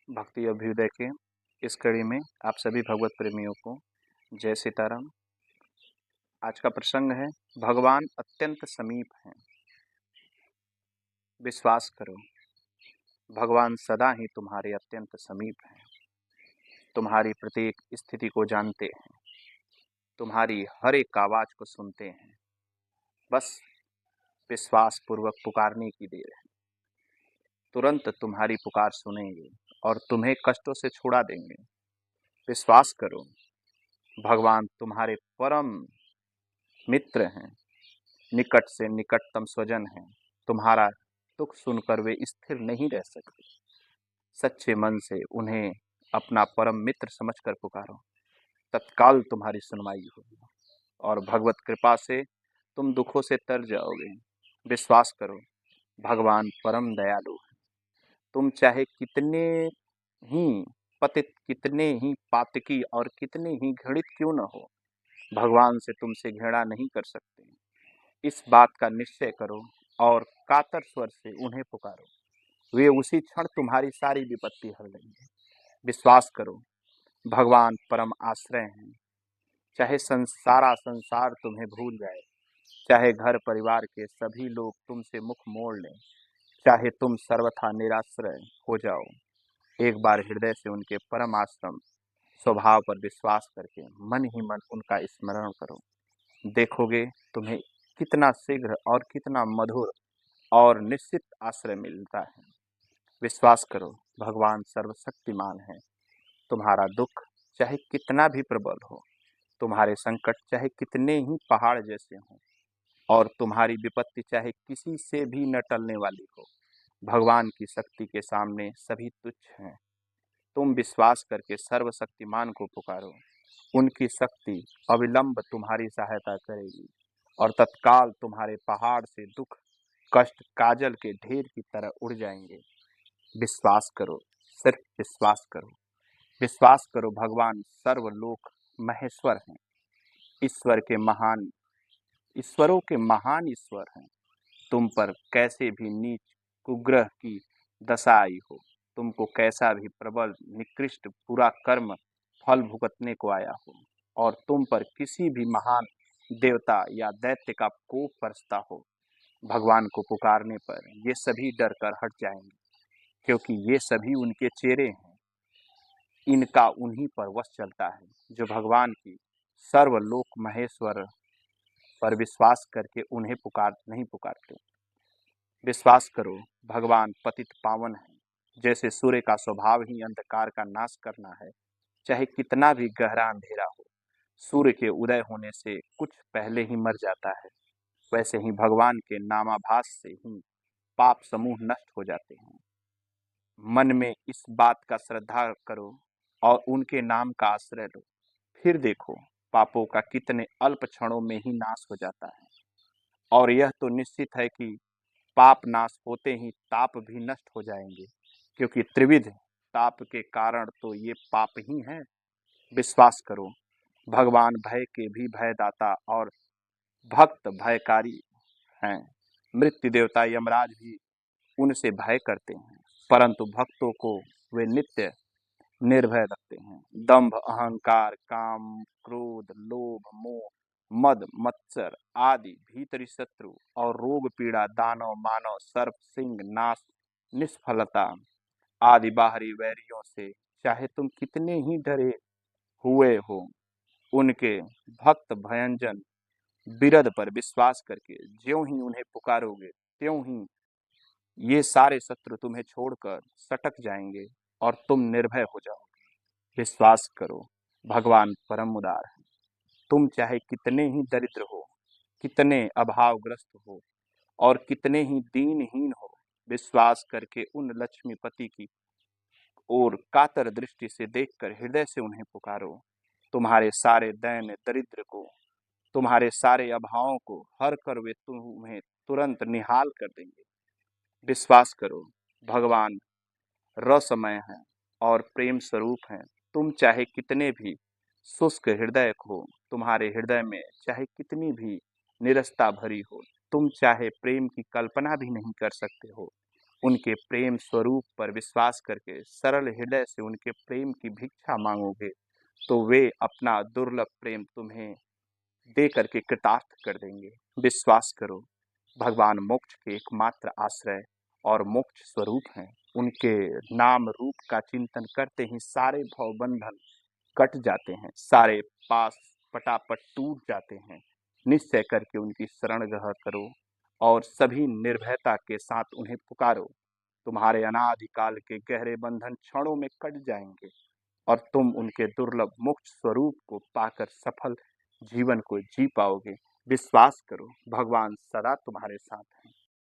भक्ति अभ्युदय के इस कड़ी में आप सभी भगवत प्रेमियों को जय सीताराम। आज का प्रसंग है, भगवान अत्यंत समीप हैं। विश्वास करो, भगवान सदा ही तुम्हारे अत्यंत समीप हैं। तुम्हारी प्रत्येक स्थिति को जानते हैं, तुम्हारी हर एक आवाज को सुनते हैं। बस विश्वास पूर्वक पुकारने की देर है। तुरंत तुम्हारी पुकार सुनेंगे और तुम्हें कष्टों से छुड़ा देंगे। विश्वास करो, भगवान तुम्हारे परम मित्र हैं, निकट से निकटतम स्वजन हैं। तुम्हारा दुख सुनकर वे स्थिर नहीं रह सकते। सच्चे मन से उन्हें अपना परम मित्र समझकर पुकारो, तत्काल तुम्हारी सुनवाई होगी और भगवत कृपा से तुम दुखों से तर जाओगे। विश्वास करो, भगवान परम दयालु है। तुम चाहे कितने ही पतित, कितने ही पातकी और कितने ही घृणित क्यों न हो, भगवान से तुमसे घृणा नहीं कर सकते। इस बात का निश्चय करो और कातर स्वर से उन्हें पुकारो। वे उसी क्षण तुम्हारी सारी विपत्ति हर लेंगे। विश्वास करो, भगवान परम आश्रय हैं। चाहे सारा संसार तुम्हें भूल जाए, चाहे घर परिवार के सभी लोग तुमसे मुख मोड़ लें, चाहे तुम सर्वथा निराश्रय हो जाओ, एक बार हृदय से उनके परम आश्रम स्वभाव पर विश्वास करके मन ही मन उनका स्मरण करो। देखोगे तुम्हें कितना शीघ्र और कितना मधुर और निश्चित आश्रय मिलता है। विश्वास करो, भगवान सर्वशक्तिमान है। तुम्हारा दुख चाहे कितना भी प्रबल हो, तुम्हारे संकट चाहे कितने ही पहाड़ जैसे हों और तुम्हारी विपत्ति चाहे किसी से भी न टलने वाली हो, भगवान की शक्ति के सामने सभी तुच्छ हैं। तुम विश्वास करके सर्वशक्तिमान को पुकारो, उनकी शक्ति अविलंब तुम्हारी सहायता करेगी और तत्काल तुम्हारे पहाड़ से दुख कष्ट काजल के ढेर की तरह उड़ जाएंगे। विश्वास करो, सिर्फ विश्वास करो। विश्वास करो, भगवान सर्वलोक महेश्वर हैं। ईश्वर के महान ईश्वरों के महान ईश्वर हैं। तुम पर कैसे भी नीच कुग्रह की दशा आई हो, तुमको कैसा भी प्रबल निकृष्ट बुरा कर्म फल भुगतने को आया हो और तुम पर किसी भी महान देवता या दैत्य का कोप बरसता हो, भगवान को पुकारने पर ये सभी डर कर हट जाएंगे, क्योंकि ये सभी उनके चेहरे हैं। इनका उन्हीं पर वश चलता है जो भगवान की सर्वलोक महेश्वर पर विश्वास करके उन्हें नहीं पुकारते। विश्वास करो, भगवान पतित पावन है। जैसे सूर्य का स्वभाव ही अंधकार का नाश करना है, चाहे कितना भी गहरा अंधेरा हो, सूर्य के उदय होने से कुछ पहले ही मर जाता है, वैसे ही भगवान के नामाभास से ही पाप समूह नष्ट हो जाते हैं। मन में इस बात का श्रद्धा करो और उनके नाम का आश्रय लो, फिर देखो पापों का कितने अल्प क्षणों में ही नाश हो जाता है। और यह तो निश्चित है कि पाप नाश होते ही ताप भी नष्ट हो जाएंगे, क्योंकि त्रिविध ताप के कारण तो ये पाप ही हैं। विश्वास करो, भगवान भय के भी भयदाता और भक्त भयकारी हैं। मृत्यु देवता यमराज भी उनसे भय करते हैं, परंतु भक्तों को वे नित्य निर्भय रखते हैं। दंभ अहंकार काम क्रोध लोभ मोह मद मत्सर आदि भीतरी शत्रु और रोग पीड़ा दानव मानव सर्प सिंह नाश निष्फलता आदि बाहरी वैरियों से चाहे तुम कितने ही डरे हुए हो, उनके भक्त भयंजन बिरध पर विश्वास करके ज्यों ही उन्हें पुकारोगे, त्यों ही ये सारे शत्रु तुम्हें छोड़कर सटक जाएंगे और तुम निर्भय हो जाओगे। विश्वास करो, भगवान परम उदार है। तुम चाहे कितने ही दरिद्र हो, कितने अभावग्रस्त हो और कितने ही दीनहीन हो, विश्वास करके उन लक्ष्मीपति की ओर कातर दृष्टि से देखकर हृदय से उन्हें पुकारो। तुम्हारे सारे दैन्य दरिद्र को, तुम्हारे सारे अभावों को हर कर वे तुम्हें तुरंत निहाल कर देंगे। विश्वास करो, भगवान रसमय हैं और प्रेम स्वरूप हैं। तुम चाहे कितने भी शुष्क हृदय हो, तुम्हारे हृदय में चाहे कितनी भी निरस्ता भरी हो, तुम चाहे प्रेम की कल्पना भी नहीं कर सकते हो, उनके प्रेम स्वरूप पर विश्वास करके सरल हृदय से उनके प्रेम की भिक्षा मांगोगे तो वे अपना दुर्लभ प्रेम तुम्हें दे करके कृतार्थ कर देंगे। विश्वास करो, भगवान मोक्ष के एकमात्र आश्रय और मोक्ष स्वरूप हैं। उनके नाम रूप का चिंतन करते ही सारे भव बंधन कट जाते हैं, सारे पास पटापट टूट जाते हैं। निश्चय करके उनकी शरण ग्रहण करो और सभी निर्भयता के साथ उन्हें पुकारो। तुम्हारे अनादिकाल के गहरे बंधन क्षणों में कट जाएंगे और तुम उनके दुर्लभ मोक्ष स्वरूप को पाकर सफल जीवन को जी पाओगे। विश्वास करो, भगवान सदा तुम्हारे साथ हैं।